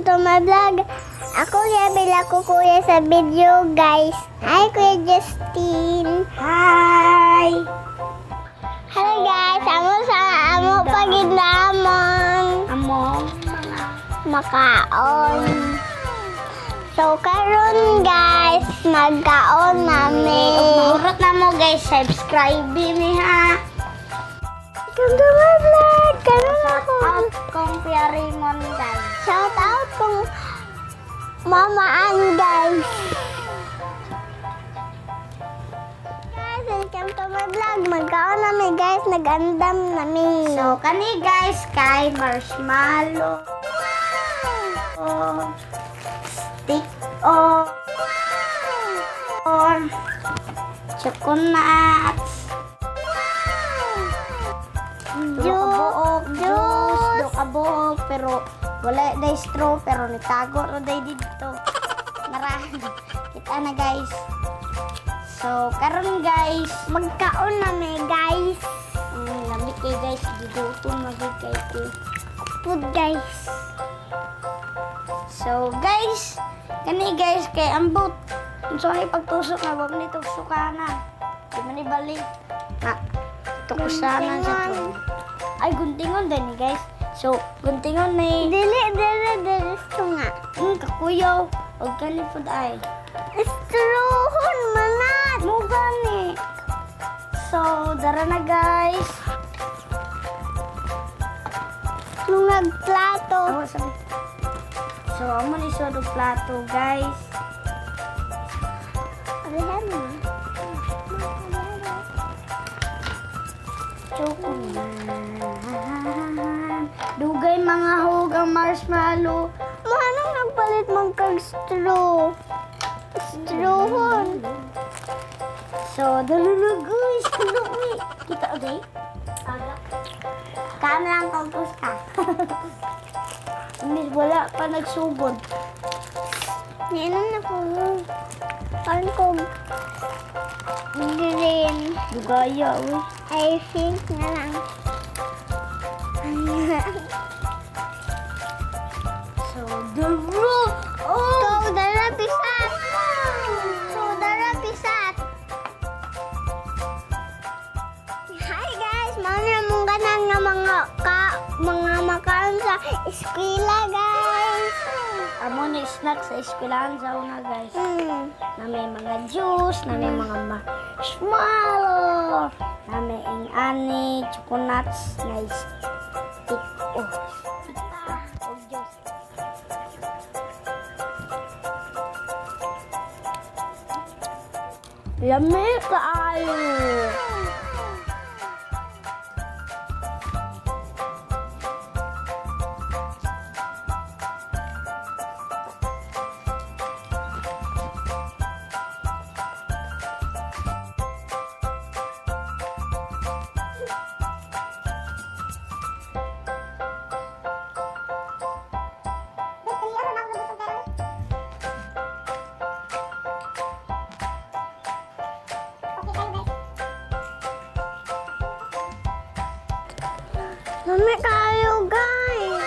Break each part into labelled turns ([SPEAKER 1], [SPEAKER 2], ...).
[SPEAKER 1] to my vlog. Ako bila ko kuya sa video, guys. Hi, Kuya Justin.
[SPEAKER 2] Hi!
[SPEAKER 1] Hello, guys. Amo pagidamon.
[SPEAKER 2] Amo
[SPEAKER 1] Makaon. So, karon guys, magkaon namin.
[SPEAKER 2] Mahurot na mo guys, subscribe ni ha.
[SPEAKER 1] Welcome to my vlog. Karon ako.
[SPEAKER 2] Out kong Kuya Raymond guys.
[SPEAKER 1] Shout out kong Mama Ann, guys. Guys, welcome to my vlog. Magkaon namin, guys. Nag-andam namin.
[SPEAKER 2] So kani guys kay marshmallow. Stick or choconuts. Juice, kabuok, pero wala day straw, pero nitago ro day dito. Marami. Kita na guys. So, karon guys,
[SPEAKER 1] Magkaon namin, guys.
[SPEAKER 2] lamig kay guys, gidutom magig kay ko.
[SPEAKER 1] Food, guys.
[SPEAKER 2] So, guys, kani guys, kay ambot. So, ay pagtusok na, wag nito sukana. Di man ibalik. Na, tukusanan sa to. Ay, guntingon din ni guys. So, guntingon ni
[SPEAKER 1] Dili. Ito nga.
[SPEAKER 2] kakuyaw. Huwag ka ni food ay.
[SPEAKER 1] Istruhon, manat.
[SPEAKER 2] Mo gani. So, dara na guys.
[SPEAKER 1] Lungag plato.
[SPEAKER 2] Awa sabi. So, amo ni sodog plato guys.
[SPEAKER 1] Arihan mo.
[SPEAKER 2] Chocolate. Dugay mga hugang marshmallow.
[SPEAKER 1] Manong nagpalit mong kag straw. Strawhon.
[SPEAKER 2] So, dalula guys. Dalula. Kita okay? Kami lang kampus ka. Miss, wala pa nagsugod.
[SPEAKER 1] Niinom na ko. Parang ko green.
[SPEAKER 2] Dugaya, uy.
[SPEAKER 1] I think na lang.
[SPEAKER 2] So, dara. Oh!
[SPEAKER 1] So, dara pisat. So, dara pisat. Hi guys, mga mong ganan nga mga makaon sa eskwela, guys.
[SPEAKER 2] Amo ni snack sa eskwelahan sa una, guys. Na may mga juice, na may mga marshmallow, na may ingani, choconuts, na stick. Oh, stick pa. Oh, juice. Lamig kaayo.
[SPEAKER 1] Mami kayo, guys.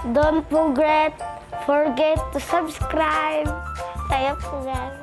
[SPEAKER 2] Don't forget to subscribe. Tayo po guys.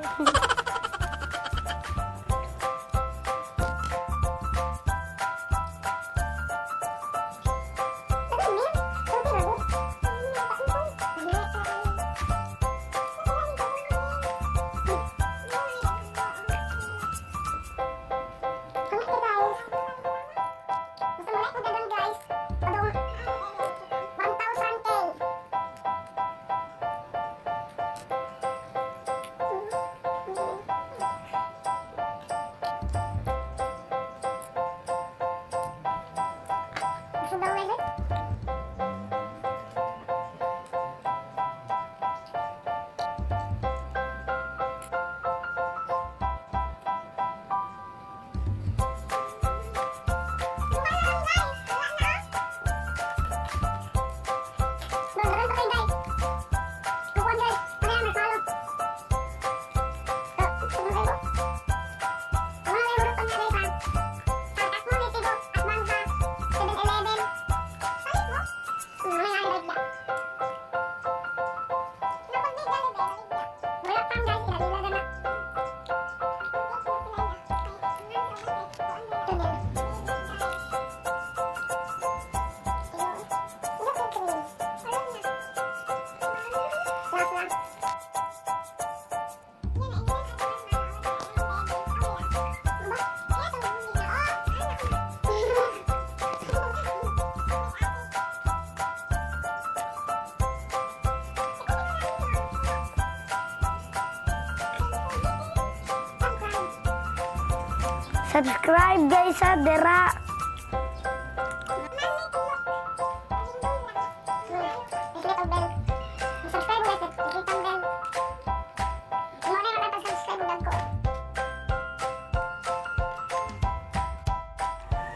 [SPEAKER 2] Subscribe guys sa Dera.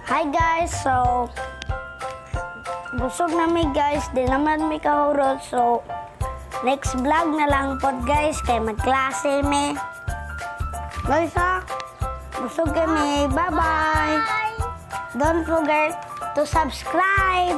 [SPEAKER 2] Hi guys, so busog na mi guys, di naman mi kahurot, so next vlog na lang po guys, kay magklase mi. Guys ha, busog kami, bye bye! Don't forget to subscribe!